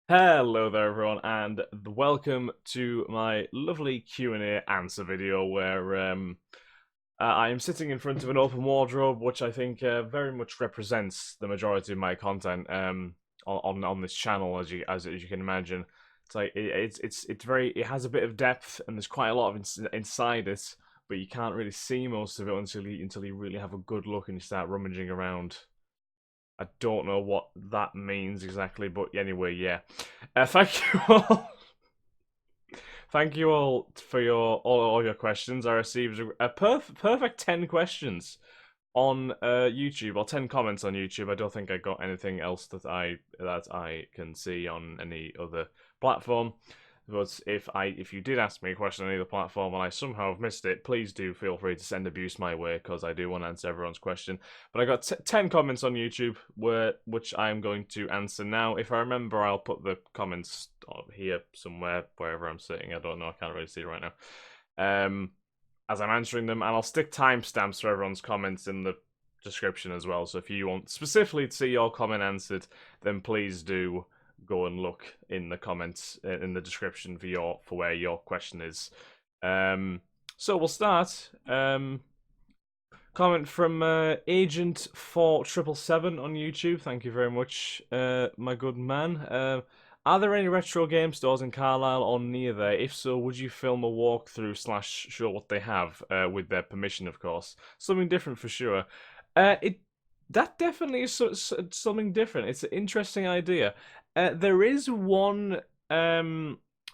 Hello there everyone and welcome to my lovely Q&A answer video where I am sitting in front of an open wardrobe which I think very much represents the majority of my content on this channel as you can imagine. It's like it has a bit of depth and there's quite a lot of inside it, but you can't really see most of it until you really have a good look and you start rummaging around. I don't know what that means exactly, but anyway, yeah. Thank you all. Thank you all for all your questions. I received a perfect 10 questions on YouTube, or 10 comments on YouTube. I don't think I got anything else that I can see on any other platform. But if you did ask me a question on either platform and I somehow have missed it, please do feel free to send abuse my way because I do want to answer everyone's question. But I got 10 comments on YouTube which I am going to answer now. If I remember, I'll put the comments here somewhere, wherever I'm sitting. I don't know. I can't really see it right now. As I'm answering them, and I'll stick timestamps for everyone's comments in the description as well. So if you want specifically to see your comment answered, then please do go and look in the comments in the description for where your question is. So we'll start. Comment from Agent 4777 on YouTube. Thank you very much, my good man. Are there any retro game stores in Carlisle or near there? If so, would you film a walkthrough / show what they have, with their permission, of course? Something different for sure. That definitely is something different. It's an interesting idea. There is one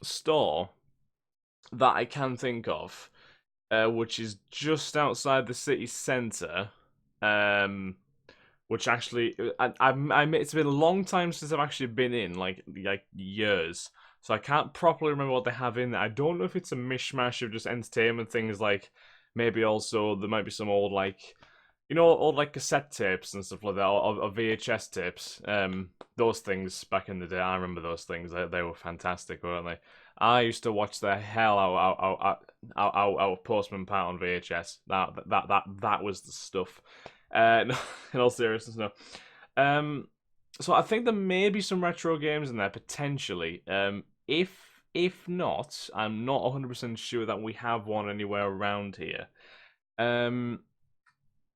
store that I can think of, which is just outside the city centre. Which actually, it's been a long time since I've actually been in, like years. So I can't properly remember what they have in there. I don't know if it's a mishmash of just entertainment things, like maybe also there might be some old old like cassette tapes and stuff like that, or VHS tapes. Those things back in the day, I remember those things. They were fantastic, weren't they? I used to watch the hell out of Postman Pat on VHS. That was the stuff. No, in all seriousness, no. So I think there may be some retro games in there potentially. If not, I'm not 100% sure that we have one anywhere around here.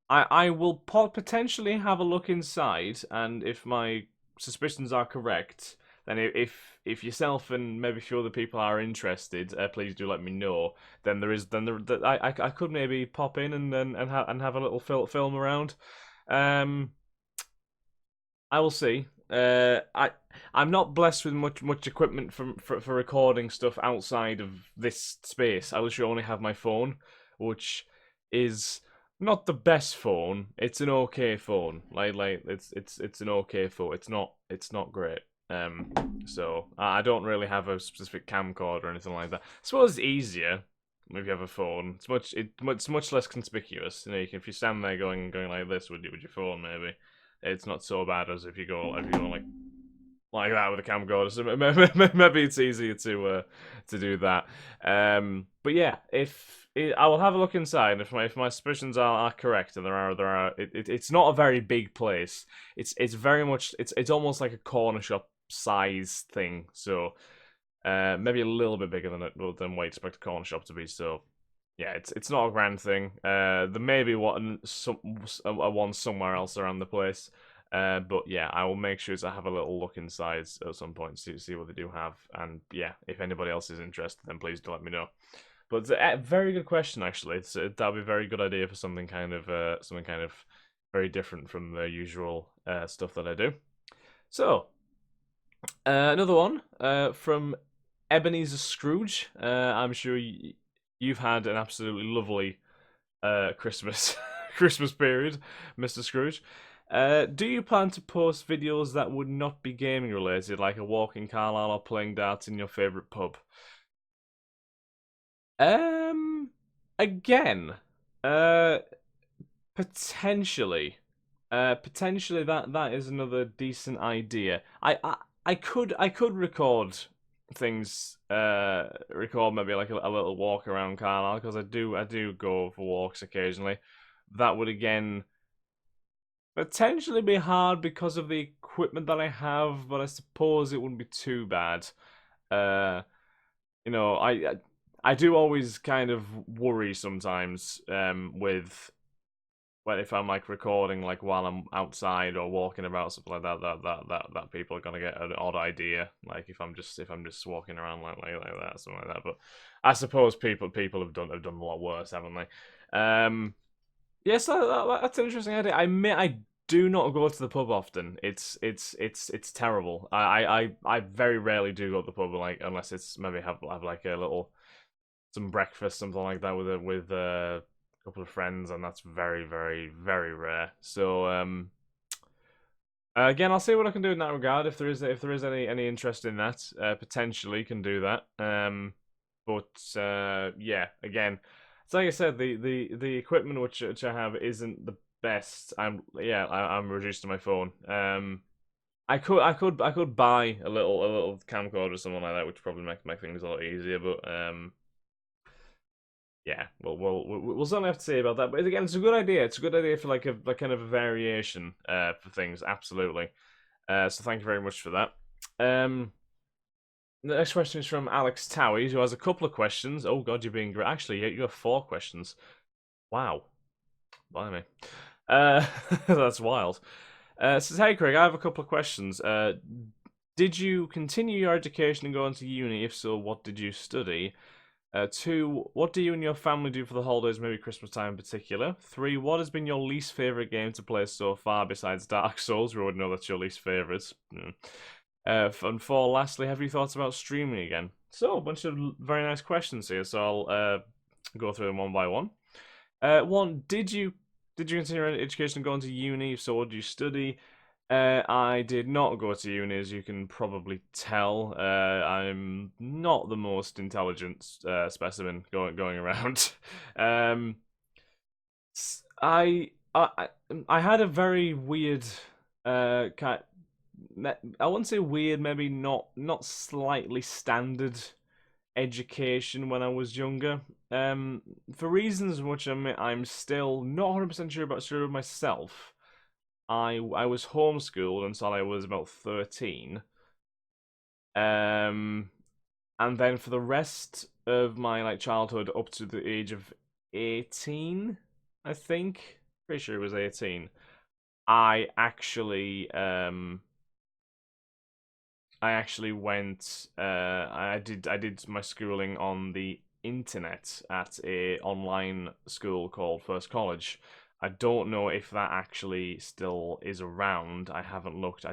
I will potentially have a look inside, and if my suspicions are correct, then if yourself and maybe a few other people are interested, please do let me know. Then I could maybe pop in and have a little film around. Um, I will see. I'm not blessed with much equipment for recording stuff outside of this space. I literally only have my phone, which is not the best phone. It's an okay phone. Like it's an okay phone. It's not great. So I don't really have a specific camcorder or anything like that. I suppose it's easier if you have a phone. It's much less conspicuous. You know, if you stand there going like this with your phone, maybe it's not so bad as if you go like that with a camcorder. So maybe it's easier to do that. But yeah, if I will have a look inside. If my suspicions are correct, and it's not a very big place. It's very much it's almost like a corner shop size thing. So maybe a little bit bigger than what you expect a corner shop to be. So yeah, it's not a grand thing. There may be one somewhere else around the place. But yeah, I will make sure to have a little look inside at some point to see what they do have. And yeah, if anybody else is interested, then please do let me know. But it's a very good question, actually. That'd be a very good idea for something kind of very different from the usual stuff that I do. So another one from Ebeneezer Scrooge. I'm sure you've had an absolutely lovely Christmas Christmas period, Mr. Scrooge. Do you plan to post videos that would not be gaming related, like a walk in Carlisle or playing darts in your favourite pub? Um, Again, uh, potentially, potentially that is another decent idea. I could record things, record maybe like a little walk around Carlisle because I do go for walks occasionally. That would again potentially be hard because of the equipment that I have, but I suppose it wouldn't be too bad. Uh, you know, I do always kind of worry sometimes with well, if I'm like recording like while I'm outside or walking about something like that people are gonna get an odd idea. Like if I'm just walking around like that, something like that. But I suppose people have done a lot worse, haven't they? Yes, that's an interesting idea. I admit I do not go to the pub often. It's terrible. I very rarely do go to the pub like unless it's maybe have like a little some breakfast, something like that with a couple of friends, and that's very rare. So again, I'll see what I can do in that regard. If there is any interest in that, potentially can do that. But yeah, again, it's like I said, the equipment which I have isn't the best. I'm reduced to my phone. I could buy a little camcorder or something like that, which would probably make things a lot easier. But yeah, we'll certainly have to see about that. But again, it's a good idea. It's a good idea for like kind of a variation for things. Absolutely. So thank you very much for that. The next question is from Alex Towey, who has a couple of questions. Oh God, you're being great. Actually, you have 4 questions. Wow, blimey. That's wild. Says, hey Craig, I have a couple of questions. Did you continue your education and go into uni? If so, what did you study? 2, what do you and your family do for the holidays, maybe Christmas time in particular? 3, what has been your least favourite game to play so far besides Dark Souls? We already know that's your least favourite. And 4, lastly, have you thought about streaming again? So, a bunch of very nice questions here, so I'll go through them one by one. 1, did you continue your education and go into uni? If so, what did you study? I did not go to uni, as you can probably tell. I'm not the most intelligent specimen going around. I, I I had a very weird kind. I wouldn't say weird, maybe not slightly standard education when I was younger. For reasons which I'm still not 100% sure of myself. I was homeschooled until I was about 13. Um, and then for the rest of my like childhood up to the age of 18, I think. Pretty sure it was 18. I actually I actually went I did my schooling on the internet at a online school called First College. I don't know if that actually still is around. I haven't looked.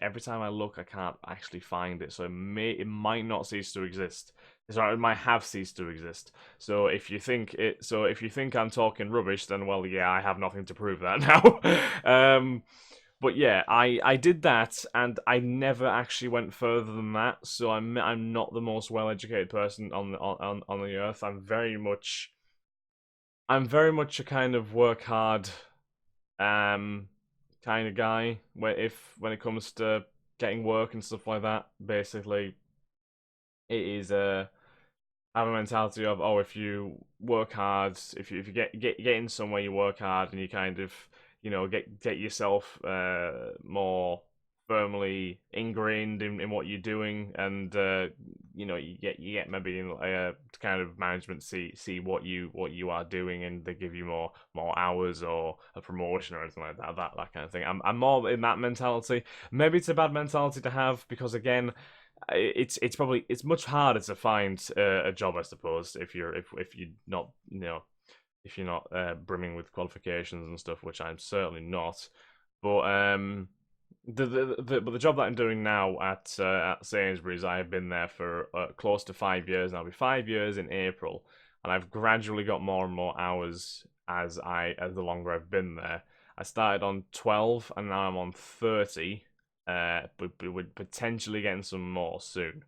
Every time I look, I can't actually find it. So it might not cease to exist. Sorry, it might have ceased to exist. So if you think I'm talking rubbish, then well, yeah, I have nothing to prove that now. But yeah, I did that, and I never actually went further than that. So I'm not the most well educated person on the earth. I'm very much a kind of work hard kind of guy. When it comes to getting work and stuff like that, basically it is I have a mentality of, oh, if you work hard, if you get in somewhere, you work hard, and you kind of get yourself more firmly ingrained in what you're doing, and you get maybe a kind of management see what you are doing, and they give you more hours or a promotion or anything like that kind of thing. I'm more in that mentality. Maybe it's a bad mentality to have because again it's probably it's much harder to find a job, I suppose, if you're not if you're not brimming with qualifications and stuff, which I'm certainly not. But the job that I'm doing now at Sainsbury's, I have been there for close to 5 years. And I'll be 5 years in April, and I've gradually got more and more hours as the longer I've been there. I started on 12, and now I'm on 30. But we're potentially getting some more soon.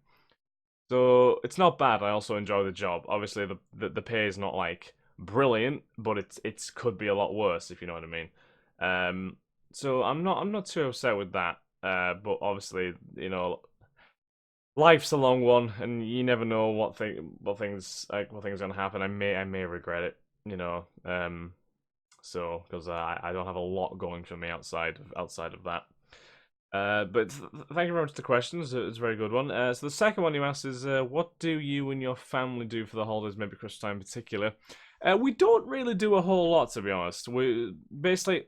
So it's not bad. I also enjoy the job. Obviously, the pay is not like brilliant, but it's could be a lot worse if you know what I mean. So I'm not too upset with that. But obviously, life's a long one, and you never know what things gonna happen. I may regret it. So because I don't have a lot going for me outside of that. But thank you very much for the questions. It's a very good one. So the second one you asked is, what do you and your family do for the holidays, maybe Christmas time in particular? We don't really do a whole lot, to be honest. We basically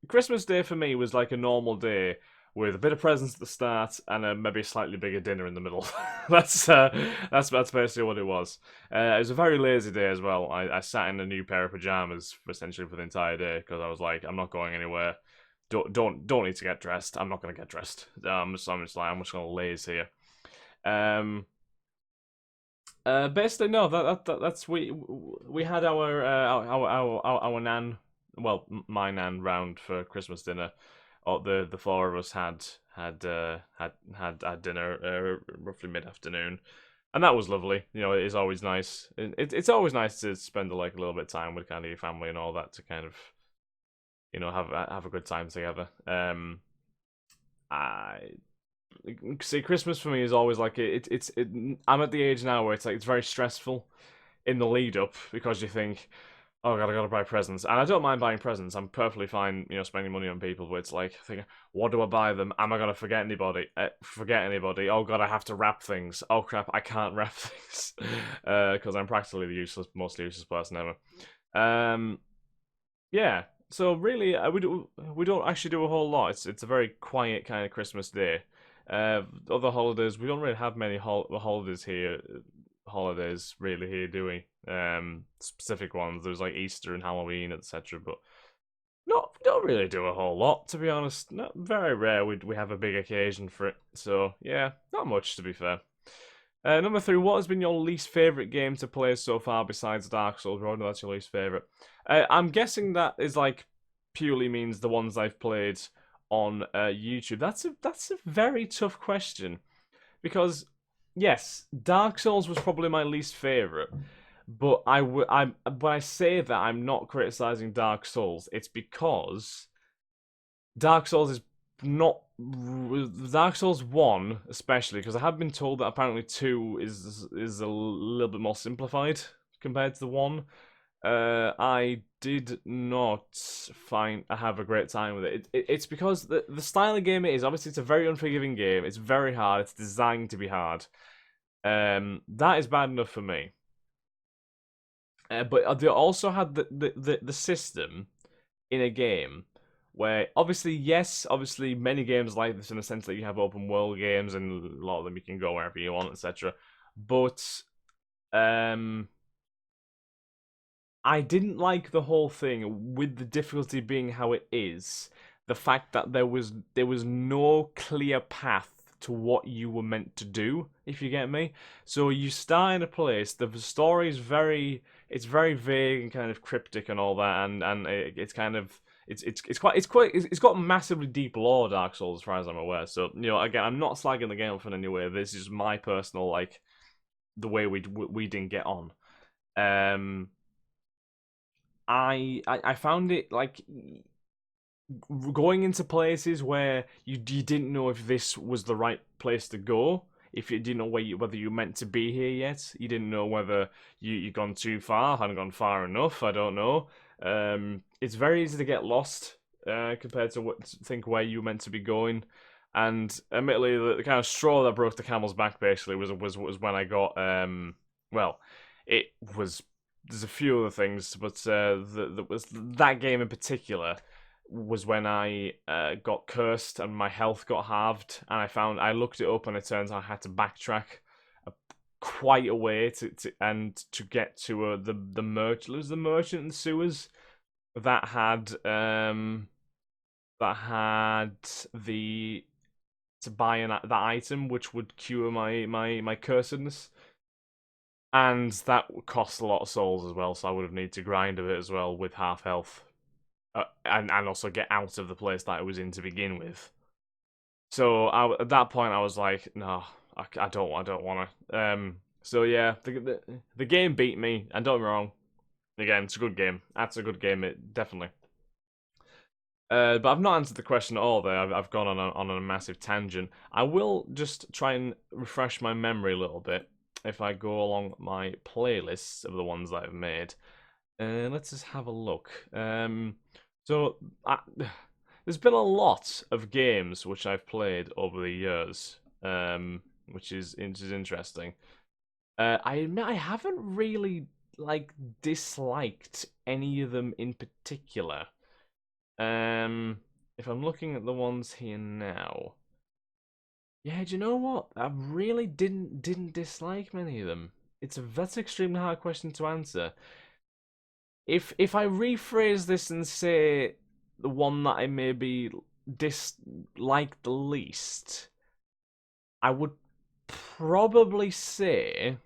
Christmas Day for me was like a normal day with a bit of presents at the start and a maybe slightly bigger dinner in the middle. That's basically what it was. It was a very lazy day as well. I sat in a new pair of pajamas essentially for the entire day because I was like, I'm not going anywhere. Don't need to get dressed. I'm not gonna get dressed. I'm just gonna laze here. Um, Basically no. That's we had our nan, well, my nan round for Christmas dinner. The four of us had dinner roughly mid afternoon, and that was lovely. You know, it is always nice. It's always nice to spend like a little bit of time with kind of your family and all that to kind of have a good time together. I see Christmas for me is always like I'm at the age now where it's like it's very stressful in the lead up because you think, oh god, I gotta buy presents, and I don't mind buying presents. I'm perfectly fine, spending money on people. But it's like thinking, what do I buy them? Am I gonna forget anybody? Forget anybody? Oh god, I have to wrap things. Oh crap, I can't wrap things because I'm practically the most useless person ever. Yeah. So really, we don't actually do a whole lot. It's a very quiet kind of Christmas day. Other holidays, we don't really have many holidays here. Holidays really here, do we? Specific ones. There's like Easter and Halloween, etc. But we don't really do a whole lot, to be honest. Not very rare. We have a big occasion for it. So yeah, not much to be fair. Number 3, what has been your least favourite game to play so far besides Dark Souls? Road, that's your least favourite. I'm guessing that is like purely means the ones I've played on YouTube. That's a very tough question because yes, Dark Souls was probably my least favourite, but I'm when I say that I'm not criticizing Dark Souls, it's because Dark Souls is not Dark Souls 1 especially because I have been told that apparently 2 is a little bit more simplified compared to the 1. I did not find I have a great time with it. It's because the style of game it is. Obviously, it's a very unforgiving game. It's very hard. It's designed to be hard. That is bad enough for me. But they also had the system in a game where obviously many games like this in the sense that you have open world games and a lot of them you can go wherever you want, etc. But I didn't like the whole thing with the difficulty being how it is. The fact that there was no clear path to what you were meant to do, if you get me. So you start in a place, the story is very vague and kind of cryptic and all that, and it's kind of it's got massively deep lore, Dark Souls, as far as I'm aware. So again, I'm not slagging the game off in any way. This is my personal like the way we didn't get on. I found it like going into places where you didn't know if this was the right place to go. If you didn't know whether you meant to be here yet, you didn't know whether you'd gone too far, hadn't gone far enough. I don't know. It's very easy to get lost compared to think where you were meant to be going. And admittedly, the kind of straw that broke the camel's back basically was when I got well, it was there's a few other things, but was that game in particular was when I got cursed and my health got halved, and I looked it up and it turns out I had to backtrack quite a way to get to the merchant. It was the merchant in the sewers that had the to buy that item which would cure my cursedness. And that cost a lot of souls as well, so I would have needed to grind a bit as well with half health. And also get out of the place that I was in to begin with. So at that point I was like, no, I don't want to. So yeah, the game beat me, and don't get me wrong, again, it's a good game. That's a good game, it definitely. But I've not answered the question at all there. I've gone on a massive tangent. I will just try and refresh my memory a little bit if I go along my playlists of the ones that I've made. Let's just have a look. So there's been a lot of games which I've played over the years, which is interesting. I admit I haven't really like disliked any of them in particular. If I'm looking at the ones here now, yeah, do you know what? I really didn't dislike many of them. That's an extremely hard question to answer. If I rephrase this and say the one that I maybe dislike the least, I would probably say,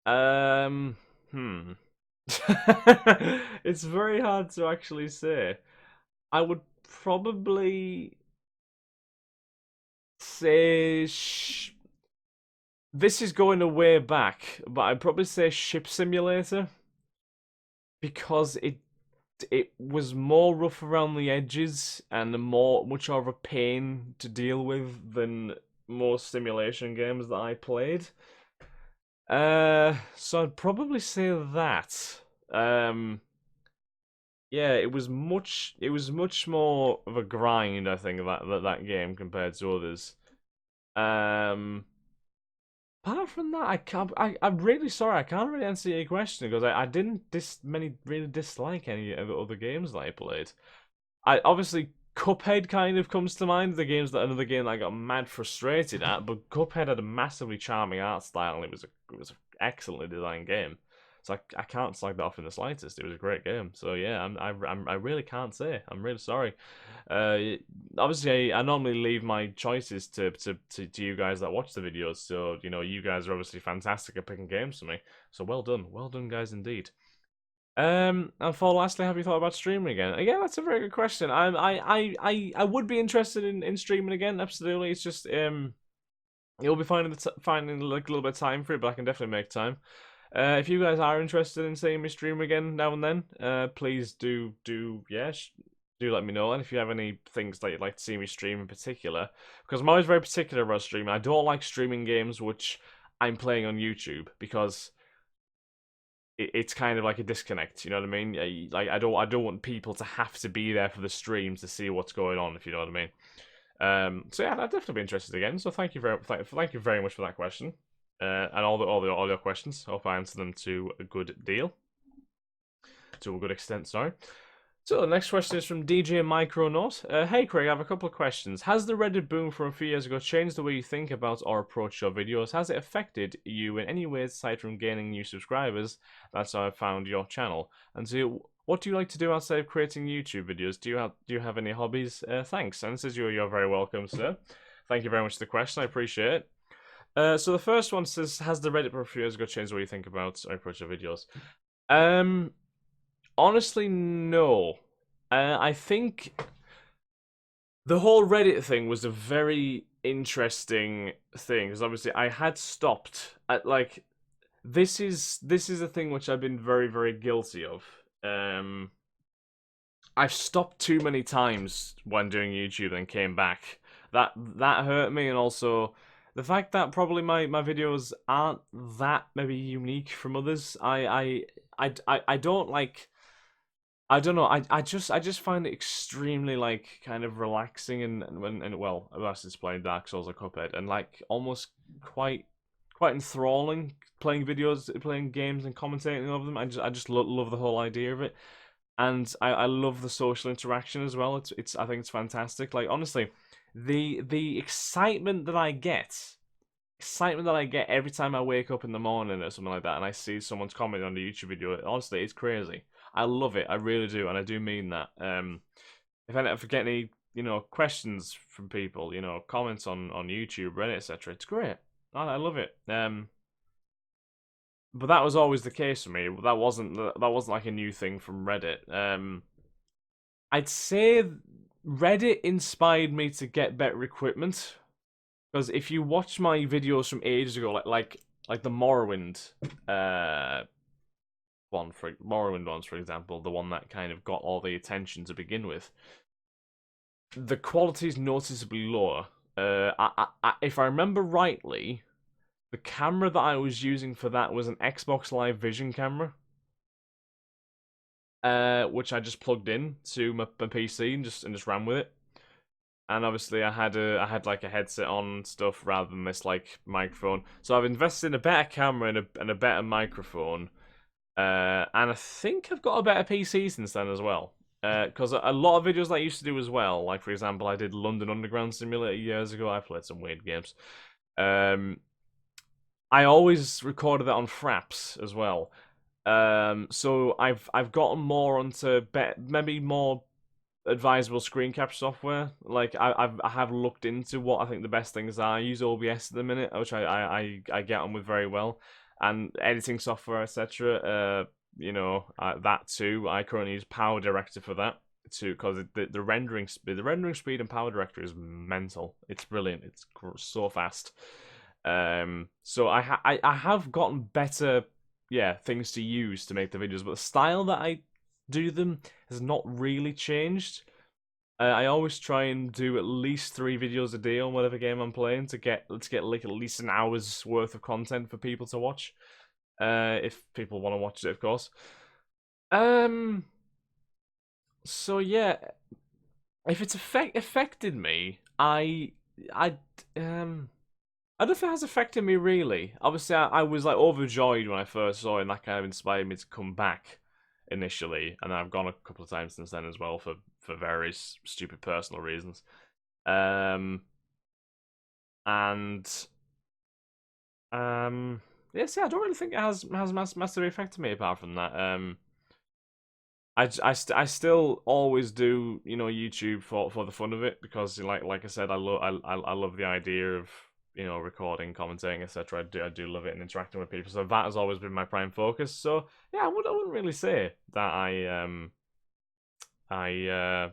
um, hmm. It's very hard to actually say. I would probably say this is going a way back, but I'd probably say Ship Simulator because it was more rough around the edges and much more of a pain to deal with than most simulation games that I played. So I'd probably say that. Um, yeah, it was much more of a grind, I think, that game compared to others. Um, Apart from that, I can't. I'm really sorry. I can't really answer your question because I didn't really dislike any of the other games that I played. I obviously Cuphead kind of comes to mind. Another game that I got mad frustrated at, but Cuphead had a massively charming art style and it was an excellently designed game. So I can't slag that off in the slightest. It was a great game. So yeah, I really can't say. I'm really sorry. Uh, Obviously, I normally leave my choices to you guys that watch the videos. So you know, you guys are obviously fantastic at picking games for me. So well done, guys, indeed. And for lastly, have you thought about streaming again? Yeah, that's a very good question. I would be interested in streaming again. Absolutely. It's just you'll be finding like a little bit of time for it, but I can definitely make time. If you guys are interested in seeing me stream again now and then, please do let me know. And if you have any things that you'd like to see me stream in particular, because I'm always very particular about streaming. I don't like streaming games which I'm playing on YouTube because it's kind of like a disconnect. You know what I mean? Like I don't want people to have to be there for the stream to see what's going on. If you know what I mean. So yeah, I'd definitely be interested again. So thank you very much for that question, and all your questions. Hope I answered them to a good extent. Sorry. So the next question is from DJ Micronaught. Hey Craig, I have a couple of questions. Has the Reddit boom from a few years ago changed the way you think about or approach your videos? Has it affected you in any ways aside from gaining new subscribers? That's how I found your channel. And so, what do you like to do outside of creating YouTube videos? Do you have any hobbies? Thanks. And this is you're very welcome, sir. Thank you very much for the question. I appreciate it. So the first one says, has the Reddit boom from a few years ago changed the way you think about or approach your videos? Um, Honestly, no. I think the whole Reddit thing was a very interesting thing because obviously I had stopped at like this is a thing which I've been very guilty of. I've stopped too many times when doing YouTube and came back. That hurt me, and also the fact that probably my videos aren't that maybe unique from others. I don't like. I don't know. I just find it extremely like kind of relaxing and well, unless it's playing Dark Souls or Cuphead, and like almost quite enthralling playing games and commentating over them. I just love the whole idea of it, and I love the social interaction as well. It's I think it's fantastic. Like honestly, the excitement that I get every time I wake up in the morning or something like that, and I see someone's comment on the YouTube video. Honestly, it's crazy. I love it. I really do, and I do mean that. If I get any, questions from people, comments on YouTube, Reddit, etc., it's great. I love it. But that was always the case for me. That wasn't like a new thing from Reddit. I'd say Reddit inspired me to get better equipment. Because if you watch my videos from ages ago, like the Morrowind ones, for example, the one that kind of got all the attention to begin with, the quality is noticeably lower. If I remember rightly, the camera that I was using for that was an Xbox Live Vision camera. which I just plugged in to my PC and just ran with it. And obviously, I had like a headset on and stuff rather than this like microphone. So I've invested in a better camera and a better microphone. And I think I've got a better PC since then as well. Because a lot of videos that I used to do as well, like for example, I did London Underground Simulator years ago. I played some weird games. Um, I always recorded that on Fraps as well. So I've gotten more onto maybe more advisable screen capture software. Like I have looked into what I think the best things are. I use OBS at the minute, which I get on with very well, and editing software, etc. That too. I currently use Power Director for that too, because the rendering speed in Power Director is mental. It's brilliant. It's so fast. So I have gotten better, yeah, things to use to make the videos, but the style that I do them has not really changed. I always try and do at least 3 videos a day on whatever game I'm playing to get like at least an hour's worth of content for people to watch. If people want to watch it, of course. Um. So yeah, if it's affected me, I um. I don't think it has affected me really. Obviously, I was like overjoyed when I first saw it, and that kind of inspired me to come back initially. And I've gone a couple of times since then as well for various stupid personal reasons. Um, and yes, yeah, I don't really think it has massively affected me apart from that. I still always do YouTube for the fun of it because like I said I love the idea of recording, commentating, etc. I do love it and interacting with people. So that has always been my prime focus. So yeah, I wouldn't really say that it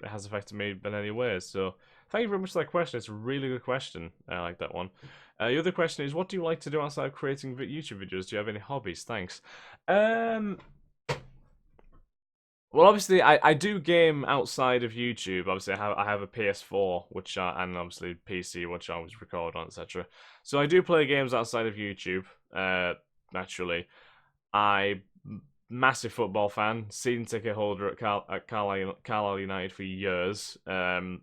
has affected me in any ways. So thank you very much for that question. It's a really good question. I like that one. The other question is, what do you like to do outside of creating YouTube videos? Do you have any hobbies? Thanks. Well, obviously, I do game outside of YouTube. Obviously, I have a PS4, and obviously PC, which I always record on, etc. So I do play games outside of YouTube. Naturally, I massive football fan, season ticket holder at Carlisle United for years.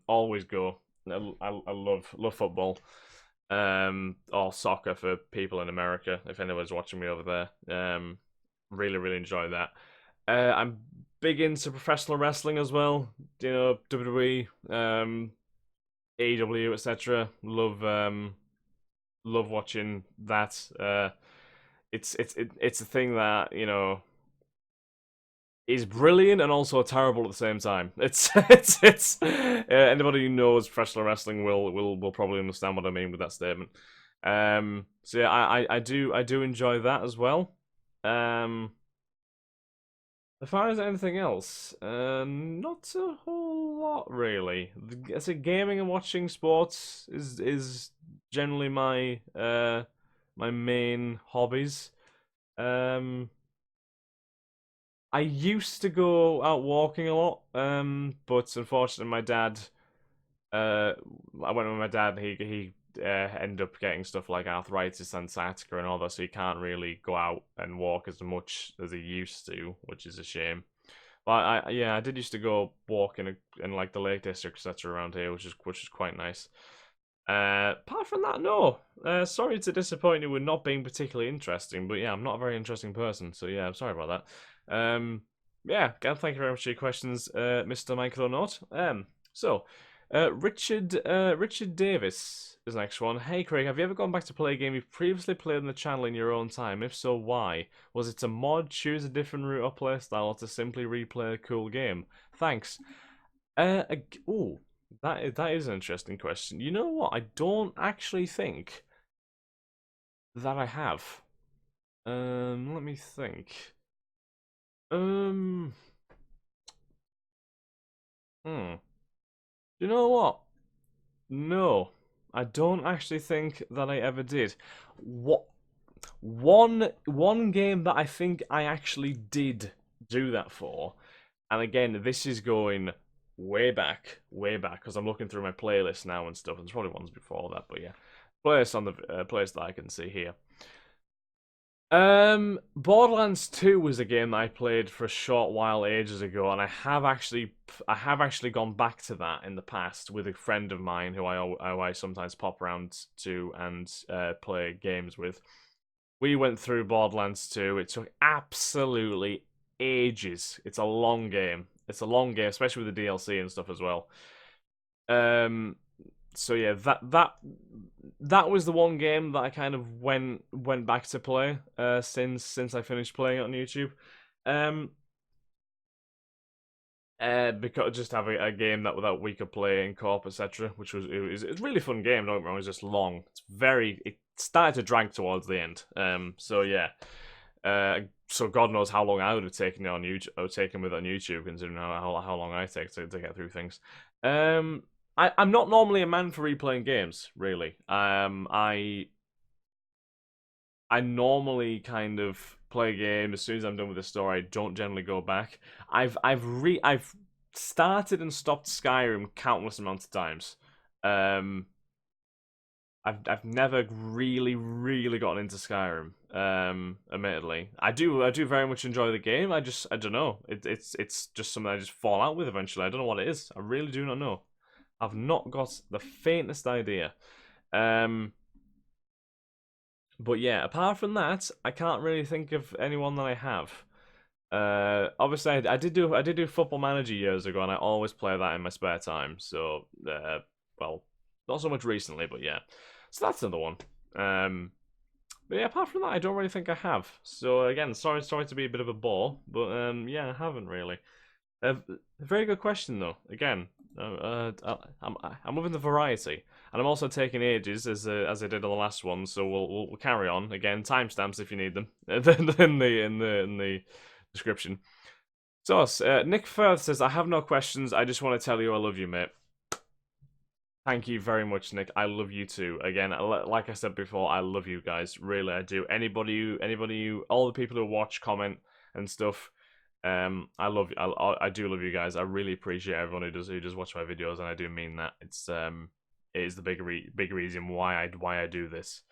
Always go. I love football. Or soccer for people in America. If anyone's watching me over there, really enjoy that. I'm big into professional wrestling as well. WWE, AEW, etc. Love watching that. It's a thing that is brilliant and also terrible at the same time. It's anybody who knows professional wrestling will probably understand what I mean with that statement. So yeah, I do enjoy that as well. As far as anything else, not a whole lot really. I say gaming and watching sports is generally my main hobbies. Um, I used to go out walking a lot, but unfortunately my dad, I went with my dad. He ended up getting stuff like arthritis and sciatica and all that, so he can't really go out and walk as much as he used to, which is a shame. But I did used to go walk in like the Lake District, etc. around here, which is quite nice. Apart from that, no. Sorry to disappoint you with not being particularly interesting, but yeah, I'm not a very interesting person, so yeah, I'm sorry about that. Yeah, again, thank you very much for your questions, Mr. Micronaught. Richard Davis is the next one. Hey Craig, have you ever gone back to play a game you've previously played on the channel in your own time? If so, why? Was it to mod, choose a different route or playstyle, or to simply replay a cool game? Thanks. Oh, that is an interesting question. You know what? I don't actually think that I have. Let me think. Um, hmm. You know what? No, I don't actually think that I ever did. What one game that I think I actually did do that for, and again, this is going way back, because I'm looking through my playlist now and stuff. And there's probably ones before that, but yeah, playlist on the playlist that I can see here. Borderlands 2 was a game that I played for a short while ages ago, and I have actually gone back to that in the past with a friend of mine who I sometimes pop around to and play games with. We went through Borderlands 2. It took absolutely ages. It's a long game. It's a long game, especially with the DLC and stuff as well. Um, so yeah, that was the one game that I kind of went back to play since I finished playing it on YouTube. Um, because just have a game that we could play in co-op, etc. Which it's a really fun game. Don't get me wrong, it's just long. It started to drag towards the end. So yeah. So God knows how long I would have taken it on YouTube, or taken with it on YouTube, considering how long I take to get through things. I'm not normally a man for replaying games, really. I normally kind of play a game as soon as I'm done with the story. I don't generally go back. I've started and stopped Skyrim countless amounts of times. Um, I've never really gotten into Skyrim. Admittedly, I do very much enjoy the game. I don't know. It's just something I just fall out with eventually. I don't know what it is. I really do not know. I've not got the faintest idea. Um, but yeah, apart from that, I can't really think of anyone that I have. Obviously, I did do Football Manager years ago, and I always play that in my spare time. So, well, not so much recently, but yeah. So that's another one. But yeah, apart from that, I don't really think I have. So again, sorry to be a bit of a bore, but yeah, I haven't really. Very good question though. Again, I'm loving the variety, and I'm also taking ages as I did on the last one. So we'll carry on. Again, timestamps if you need them. In the description. So Nick Firth says, "I have no questions. I just want to tell you I love you, mate." Thank you very much, Nick. I love you too. Again, like I said before, I love you guys. Really, I do. All the people who watch, comment, and stuff. I love you. I do love you guys. I really appreciate everyone who does watch my videos, and I do mean that. It is the big reason why I do this.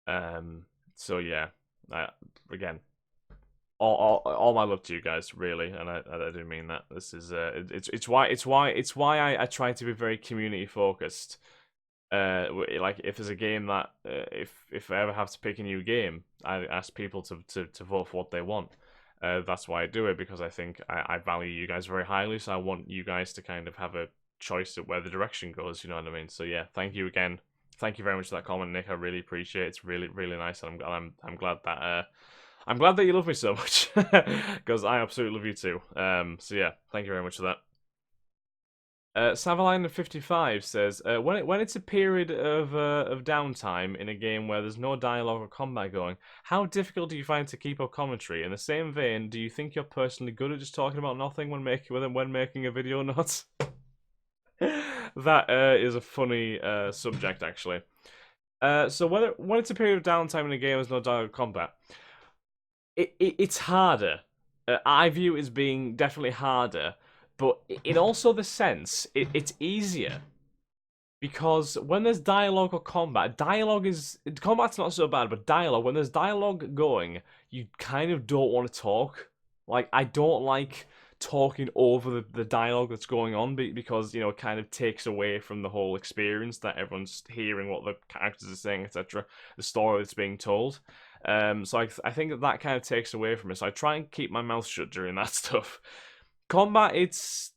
So yeah, again, all my love to you guys, really, and I do mean that. This is it's why I try to be very community focused. Like if there's a game that if I ever have to pick a new game, I ask people to vote for what they want. That's why I do it, because I think I value you guys very highly, so I want you guys to kind of have a choice of where the direction goes. You know what I mean? So yeah, thank you again. Thank you very much for that comment, Nick. I really appreciate it. It's really nice, and I'm glad that I'm glad that you love me so much, because I absolutely love you too. So yeah, thank you very much for that. Savaline55 says, when it's a period of downtime in a game where there's no dialogue or combat going, how difficult do you find to keep up commentary? In the same vein, do you think you're personally good at just talking about nothing when making a video or not? That is a funny subject, actually. So when it's a period of downtime in a game where there's no dialogue or combat, it's harder. I view it as being definitely harder, but in also the sense it's easier, because when there's dialogue or combat, combat's not so bad, but dialogue, when there's dialogue going, you kind of don't want to talk. Like, I don't like talking over the dialogue that's going on, because it kind of takes away from the whole experience that everyone's hearing what the characters are saying, etc., the story that's being told. So I think that kind of takes away from it. So I try and keep my mouth shut during that stuff. Combat, it's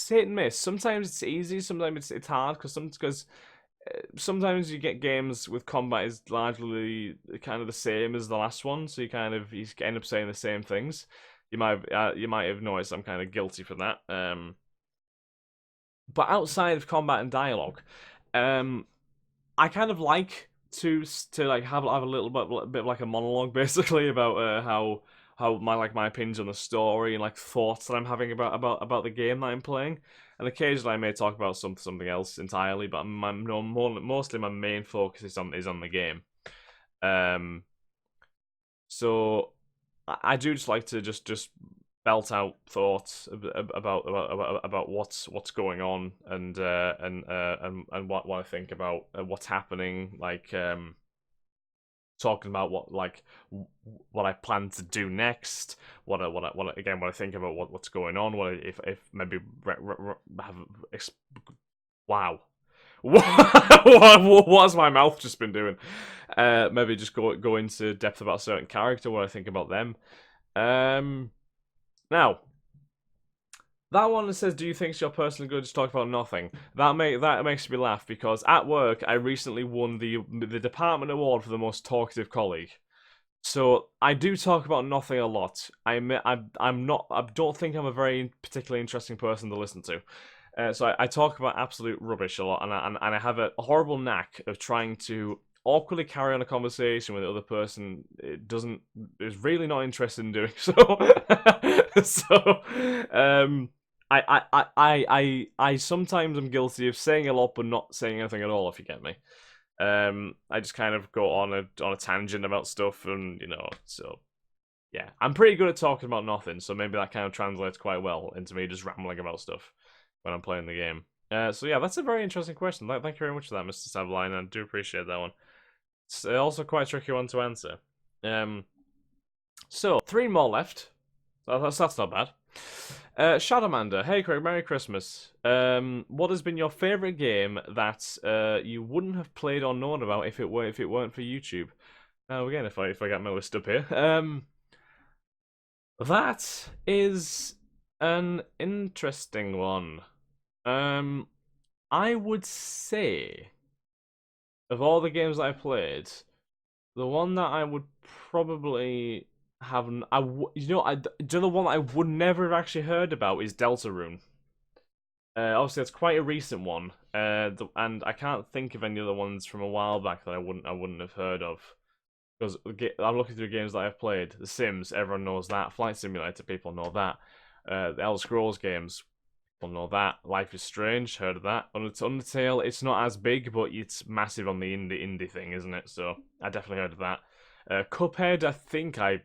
hit and miss. Sometimes it's easy, sometimes it's hard, because sometimes you get games with combat is largely kind of the same as the last one, so you end up saying the same things. You might have noticed I'm kind of guilty for that. But outside of combat and dialogue, I kind of like to like have a little bit of like a monologue, basically, about how my opinions on the story and like thoughts that I'm having about the game that I'm playing. And occasionally I may talk about something else entirely, but mostly my main focus is on the game. Um, so I do just like to just belt out thoughts about what's going on, and what I think about what's happening. Like talking about what I plan to do next, what I think about what's going on, if maybe have wow. What's my mouth just been doing? Maybe just go into depth about a certain character, what I think about them. Now, that one that says, "Do you think it's your personal good to talk about nothing?" That makes me laugh because at work I recently won the department award for the most talkative colleague. So I do talk about nothing a lot. I'm not. I don't think I'm a very particularly interesting person to listen to. So I talk about absolute rubbish a lot, and I have a horrible knack of trying to awkwardly carry on a conversation with the other person. It doesn't is really not interested in doing so. so, I sometimes am guilty of saying a lot but not saying anything at all. If you get me. I just kind of go on a tangent about stuff, and so yeah, I'm pretty good at talking about nothing. So maybe that kind of translates quite well into me just rambling about stuff when I'm playing the game. So yeah, that's a very interesting question. Thank you very much for that, Mr. Sabline. I do appreciate that one. It's also quite a tricky one to answer. So 3 more left. That's not bad. Shadowmander, hey Craig, Merry Christmas. What has been your favourite game that you wouldn't have played or known about if it weren't for YouTube? Now again, if I get my list up here, that is an interesting one. I would say of all the games I played, the one that I would probably have, the one I would never have actually heard about is Deltarune. Obviously, that's quite a recent one, and I can't think of any other ones from a while back that I wouldn't have heard of. Because I'm looking through games that I've played. The Sims, everyone knows that. Flight Simulator, people know that. The Elder Scrolls games, people know that. Life is Strange, heard of that. Undertale, it's not as big, but it's massive on the indie thing, isn't it? So I definitely heard of that. Cuphead, I think I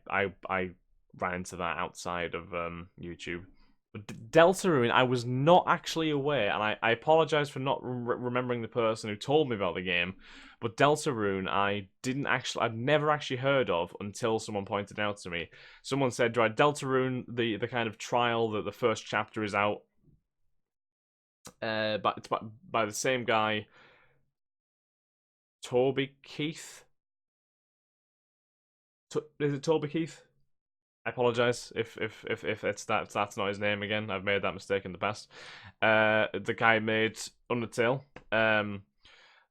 ran into that outside of YouTube. Deltarune, I was not actually aware, and I apologize for not remembering the person who told me about the game. But Deltarune, I've never actually heard of until someone pointed out to me. Someone said, "Right, Deltarune, the kind of trial that the first chapter is out, but it's by the same guy, Toby Keith. Is it Toby Keith? I apologize if that's not his name again. I've made that mistake in the past. The guy made Undertale.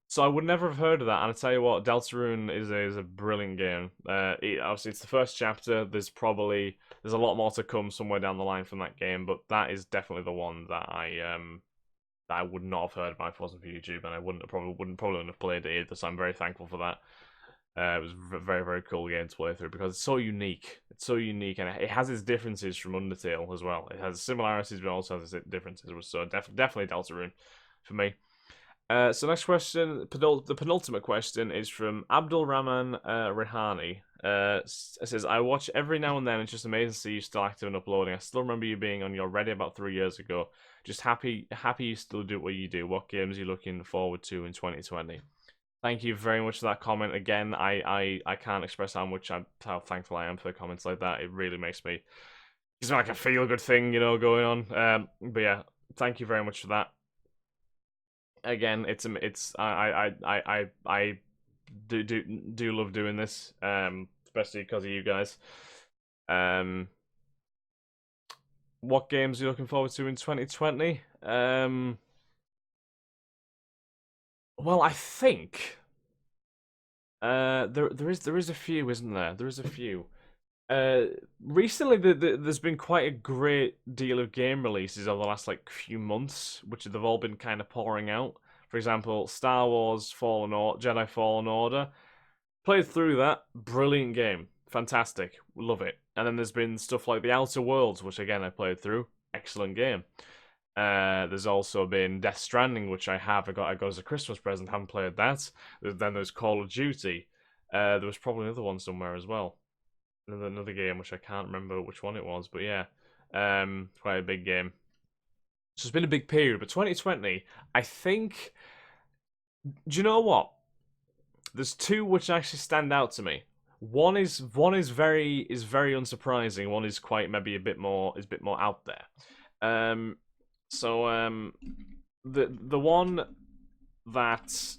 So I would never have heard of that. And I tell you what, Deltarune is a brilliant game. Obviously, it's the first chapter. There's a lot more to come somewhere down the line from that game, but that is definitely the one that I would not have heard about if it wasn't for YouTube, and I probably wouldn't have played it either. So I'm very thankful for that. It was a very, very cool game to play through because it's so unique. It's so unique, and it has its differences from Undertale as well. It has similarities, but also has its differences. So definitely Deltarune for me. So next question, the penultimate question is from Abdulrahman Rihani. It says, "I watch every now and then. It's just amazing to see you still active and uploading. I still remember you being on your Reddit about 3 years ago. Just happy you still do what you do. What games are you looking forward to in 2020?" Thank you very much for that comment. Again, I can't express how thankful I am for comments like that. It really gives me like a feel good thing, going on. But yeah, thank you very much for that. Again, I do love doing this, especially because of you guys. What games are you looking forward to in 2020? Well, I think there is a few, isn't there? There is a few. Recently, there's been quite a great deal of game releases over the last few months, which they've all been kind of pouring out. For example, Star Wars Jedi Fallen Order. Played through that, brilliant game, fantastic, love it. And then there's been stuff like The Outer Worlds, which again I played through, excellent game. There's also been Death Stranding, which I got as a Christmas present, haven't played that. Then there's Call of Duty. There was probably another one somewhere as well. Another game which I can't remember which one it was, but yeah, quite a big game. So it's been a big period, but 2020, I think. Do you know what? there's two which actually stand out to me. One is very unsurprising. One is quite maybe a bit more out there. So the one that the one that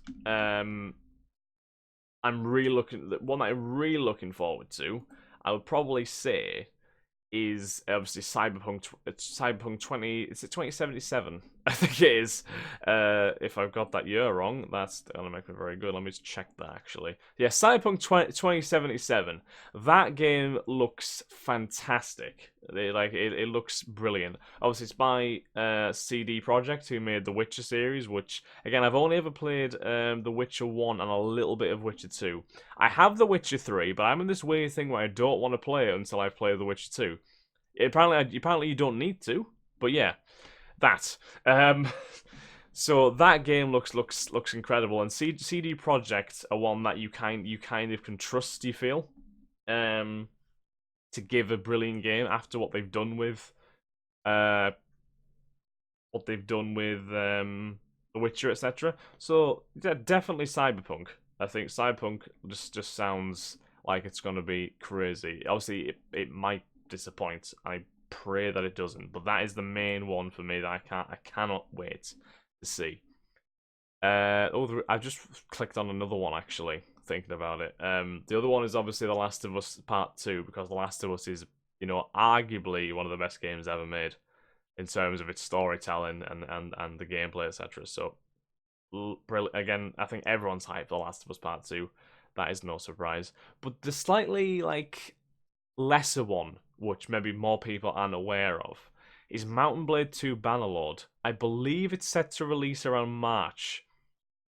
I'm really looking forward to, I would probably say, is obviously Cyberpunk 20. Is it 2077? I think it is. If I've got that year wrong, that's gonna make it very good. Let me just check that actually. Yeah, Cyberpunk 2077. That game looks fantastic. It looks brilliant. Obviously, it's by CD Projekt, who made the Witcher series. Which again, I've only ever played the Witcher 1 and a little bit of Witcher 2. I have the Witcher 3, but I'm in this weird thing where I don't want to play it until I've played the Witcher 2. Apparently you don't need to, but yeah, that. So that game looks incredible, and CD Projekt are one that you kind of can trust. You feel, to give a brilliant game after what they've done with, The Witcher, etc. So yeah, definitely Cyberpunk. I think Cyberpunk just sounds like it's gonna be crazy. Obviously, it might disappoint. I pray that it doesn't, but that is the main one for me that I cannot wait to see. I've just clicked on another one actually, thinking about it. The other one is obviously The Last of Us Part 2, because The Last of Us is, arguably one of the best games ever made in terms of its storytelling and the gameplay, etc. So, brilliant. Again, I think everyone's hyped for The Last of Us Part 2. That is no surprise. But the slightly, lesser one, which maybe more people aren't aware of, is Mountain Blade 2 Bannerlord. I believe it's set to release around March.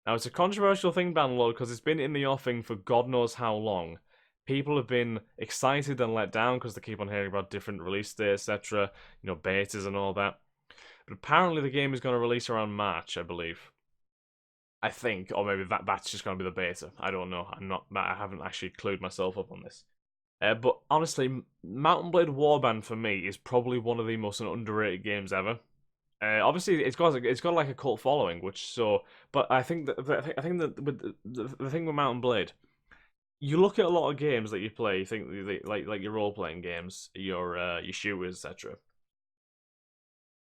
Now, it's a controversial thing, Bannerlord, because it's been in the offing for God knows how long. People have been excited and let down because they keep on hearing about different release dates, etc., betas and all that. But apparently the game is going to release around March, I believe. I think, or maybe that's just going to be the beta. I don't know. I haven't actually clued myself up on this. But honestly, Mountain Blade Warband for me is probably one of the most underrated games ever. Obviously, it's got like a cult following, but I think that with the thing with Mountain Blade, you look at a lot of games that you play, you think like your role playing games, your shooters, etc.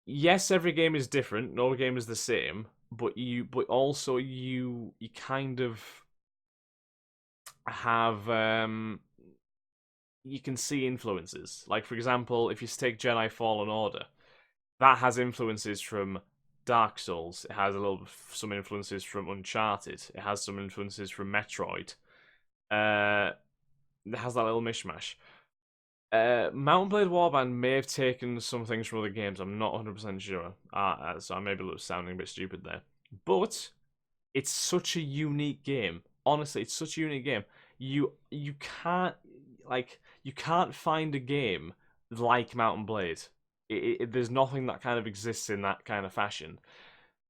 Yes, every game is different. No game is the same, but also you kind of have you can see influences. Like, for example, if you take Jedi Fallen Order, that has influences from Dark Souls. It has some influences from Uncharted. It has some influences from Metroid. It has that little mishmash. Mountain Blade Warband may have taken some things from other games. I'm not 100% sure. So I may be sounding a bit stupid there. But it's such a unique game. Honestly, it's such a unique game. You can't you can't find a game like Mountain Blade. There's nothing that kind of exists in that kind of fashion.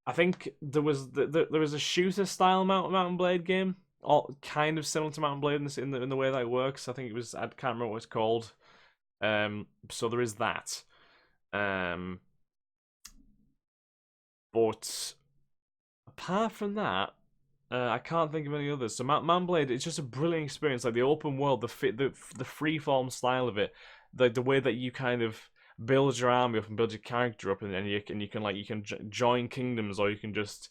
I think there was a shooter style Mountain Blade game, all kind of similar to Mountain Blade in the way that it works. I think it was, I can't remember what it's called. So there is that. But apart from that, I can't think of any others. So Mountain Blade, it's just a brilliant experience. Like the open world, the freeform style of it, the way that you kind of build your army up and build your character up, and you can join kingdoms, or you can just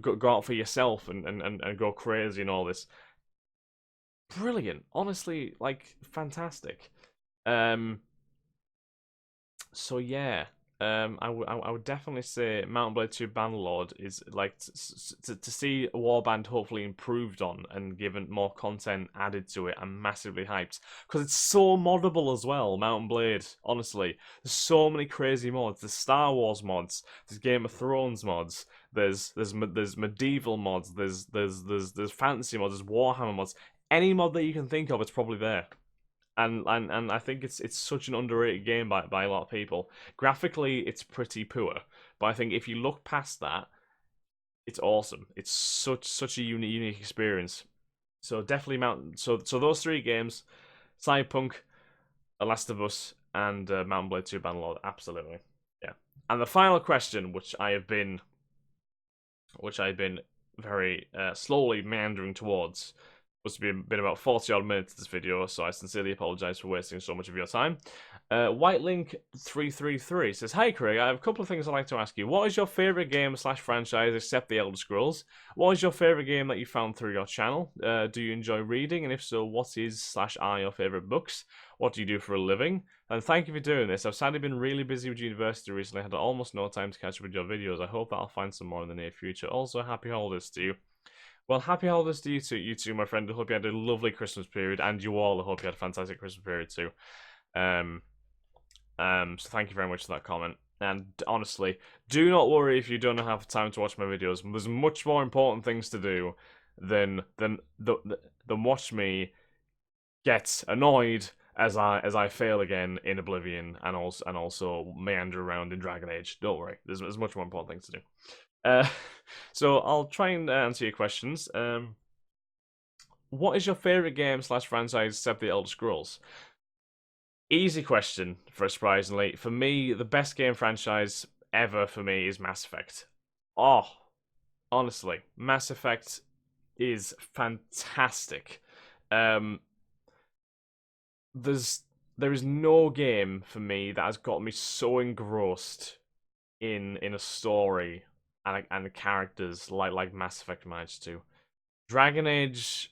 go out for yourself and go crazy and all this. Brilliant, honestly, fantastic. So yeah, I would definitely say Mountain Blade 2 Bannerlord is to see a Warband hopefully improved on and given more content added to it. I'm massively hyped because it's so moddable as well. Mountain Blade, honestly, there's so many crazy mods. There's Star Wars mods. There's Game of Thrones mods. There's medieval mods. There's fantasy mods. There's Warhammer mods. Any mod that you can think of, it's probably there. And I think it's such an underrated game by a lot of people. Graphically, it's pretty poor, but I think if you look past that, it's awesome. It's such a unique experience. So definitely So those three games: Cyberpunk, The Last of Us, and Mountain Blade 2 Bannerlord. Absolutely, yeah. And the final question, which I've been very slowly meandering towards. Must be a bit about 40 odd minutes of this video, so I sincerely apologise for wasting so much of your time. Whitelink333 says, "Hi Craig, I have a couple of things I'd like to ask you. What is your favourite game / franchise except The Elder Scrolls? What is your favourite game that you found through your channel? Do you enjoy reading? And if so, what is / are your favourite books? What do you do for a living? And thank you for doing this. I've sadly been really busy with university recently. I had almost no time to catch up with your videos. I hope that I'll find some more in the near future. Also, happy holidays to you." Well, happy holidays to you too, my friend. I hope you had a lovely Christmas period, and you all. I hope you had a fantastic Christmas period too. So thank you very much for that comment. And honestly, do not worry if you don't have time to watch my videos. There's much more important things to do than watch me get annoyed as I fail again in Oblivion and also meander around in Dragon Age. Don't worry, there's much more important things to do. So I'll try and answer your questions. What is your favorite game / franchise except The Elder Scrolls? Easy question, surprisingly. For me, the best game franchise ever for me is Mass Effect. Oh, honestly, Mass Effect is fantastic. There is no game for me that has got me so engrossed in a story and the characters like Mass Effect managed to. Dragon Age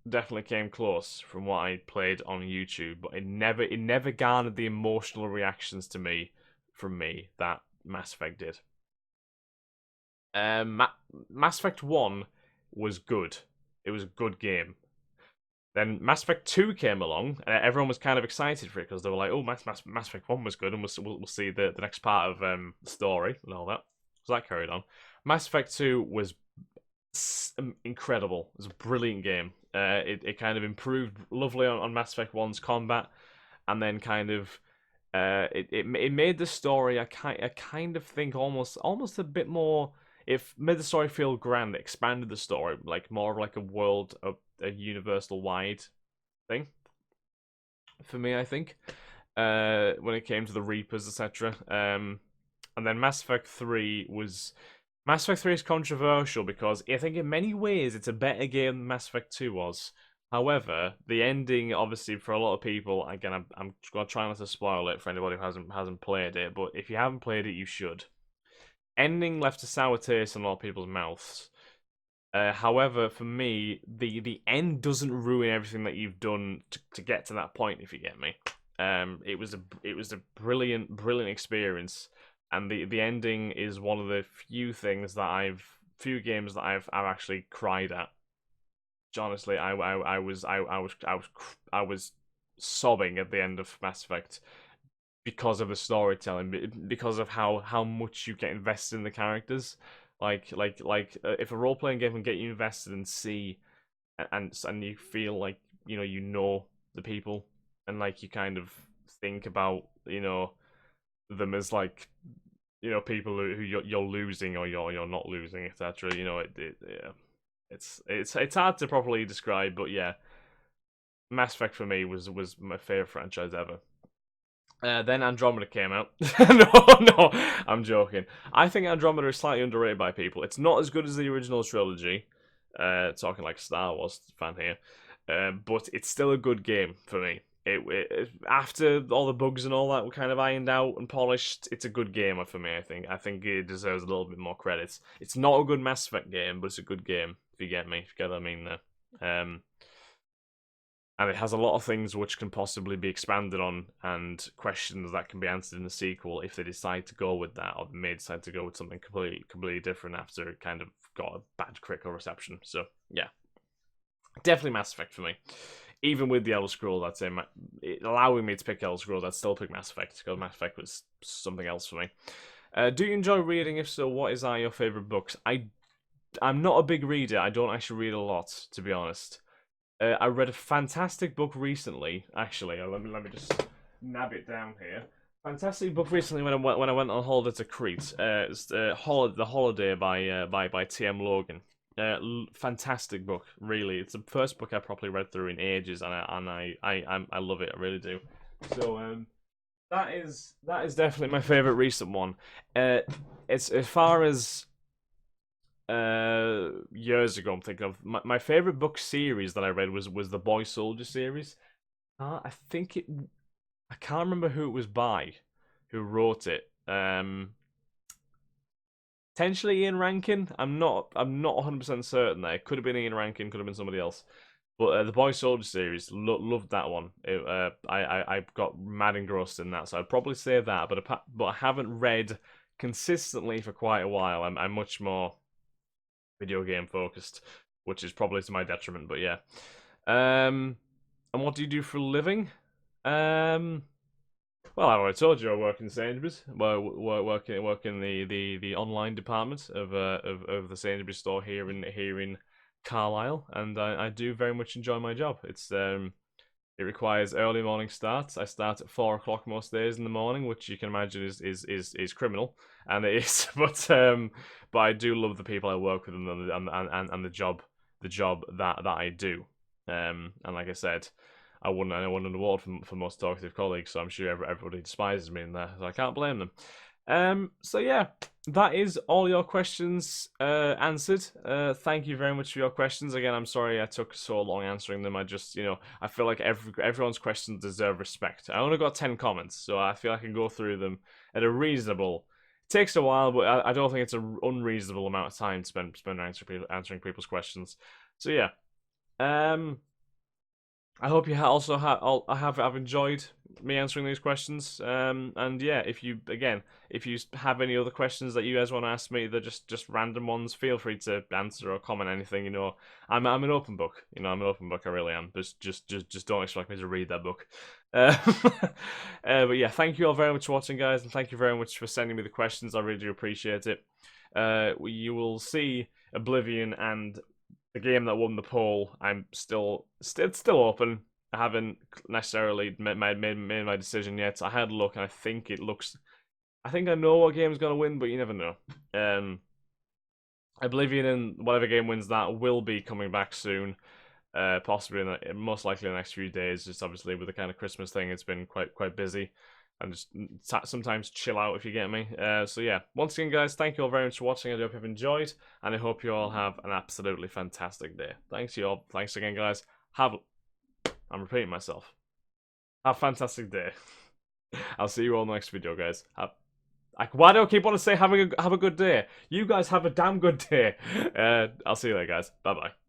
definitely came close from what I played on YouTube, but it never garnered the emotional reactions to me from me that Mass Effect did. Mass Effect 1 was good. It was a good game. Then Mass Effect 2 came along, and everyone was kind of excited for it because they were like, "Oh, Mass Effect 1 was good, and we'll see the next part of the story and all that." So that carried on. Mass Effect 2 was incredible. It was a brilliant game. It kind of improved lovely on Mass Effect 1's combat, and then kind of it made the story I kind of think almost a bit more. It made the story feel grand. It expanded the story like more of like a world, a universal wide thing. For me, I think when it came to the Reapers, etc. And then Mass Effect 3 was. Mass Effect 3 is controversial because I think in many ways it's a better game than Mass Effect 2 was. However, the ending, obviously, for a lot of people, again, I'm going to try not to spoil it for anybody who hasn't played it, but if you haven't played it, you should. Ending left a sour taste in a lot of people's mouths. However, for me, the end doesn't ruin everything that you've done to get to that point. If you get me, it was a brilliant experience, and the ending is one of the few games that I've actually cried at. Honestly, I was sobbing at the end of Mass Effect because of the storytelling, because of how much you get invested in the characters. If a role playing game can get you invested and see, and you feel like you know the people, and like you kind of think about them as like people who you're losing or you're not losing, etc. Yeah. It's hard to properly describe, but yeah, Mass Effect for me was my favorite franchise ever. Then Andromeda came out. No, I'm joking. I think Andromeda is slightly underrated by people. It's not as good as the original trilogy. Talking like Star Wars fan here, but it's still a good game for me. After all the bugs and all that were kind of ironed out and polished, it's a good game for me. I think it deserves a little bit more credits. It's not a good Mass Effect game, but it's a good game. If you get me, if you get what I mean there. And it has a lot of things which can possibly be expanded on, and questions that can be answered in the sequel if they decide to go with that, or they may decide to go with something completely different after it kind of got a bad critical reception. So yeah, definitely Mass Effect for me. Even with the Elder Scrolls, I'd say allowing me to pick Elder Scrolls, I'd still pick Mass Effect, because Mass Effect was something else for me. Do you enjoy reading? If so, what are your favourite books? I'm not a big reader. I don't actually read a lot, to be honest. I read a fantastic book recently. Actually, let me just nab it down here. Fantastic book recently when I went on holiday to Crete. It's The Holiday by T.M. Logan. Fantastic book, really. It's the first book I properly read through in ages, and I love it. I really do. So that is definitely my favorite recent one. It's as far as years ago. I'm thinking of my favorite book series that I read was the Boy Soldier series. I think it. I can't remember who it was by, who wrote it. Potentially Ian Rankin. I'm not 100% certain there. It could have been Ian Rankin, could have been somebody else. But the Boy Soldier series, loved that one. I got mad engrossed in that, so I'd probably say that. But I haven't read consistently for quite a while. I'm much more video game focused, which is probably to my detriment. But yeah. And what do you do for a living? Well, I already told you I work in Sainsbury's. Well, work in the online department of the Sainsbury's store here in Carlisle, and I do very much enjoy my job. It requires early morning starts. I start at 4 o'clock most days in the morning, which you can imagine is criminal, and it is. But I do love the people I work with and the job that I do. And like I said, I won an award for most talkative colleagues, so I'm sure everybody despises me in there, so I can't blame them. So yeah, that is all your questions answered. Thank you very much for your questions. Again, I'm sorry I took so long answering them. I just, I feel like everyone's questions deserve respect. I only got 10 comments, so I feel I can go through them at a reasonable. It takes a while, but I don't think it's an unreasonable amount of time to spend answering people's questions. So yeah. I hope you also have enjoyed me answering these questions. And yeah, if you have any other questions that you guys want to ask me, they're just random ones, feel free to answer or comment anything. I'm an open book. I'm an open book. I really am. Just don't expect me to read that book. But yeah, thank you all very much for watching, guys, and thank you very much for sending me the questions. I really do appreciate it. You will see Oblivion and the game that won the poll. I'm still open. I haven't necessarily made my decision yet. I had a look, and I think I know what game's gonna win, but you never know. Oblivion and whatever game wins that will be coming back soon. Possibly most likely in the next few days. Just obviously with the kind of Christmas thing, it's been quite busy. And just sometimes chill out, if you get me. So yeah, once again, guys, thank you all very much for watching. I hope you've enjoyed, and I hope you all have an absolutely fantastic day. Thanks you all. Thanks again, guys. I'm repeating myself. Have a fantastic day. I'll see you all in the next video, guys. Why do I keep wanting to say have a good day? You guys have a damn good day. I'll see you later, guys. Bye bye.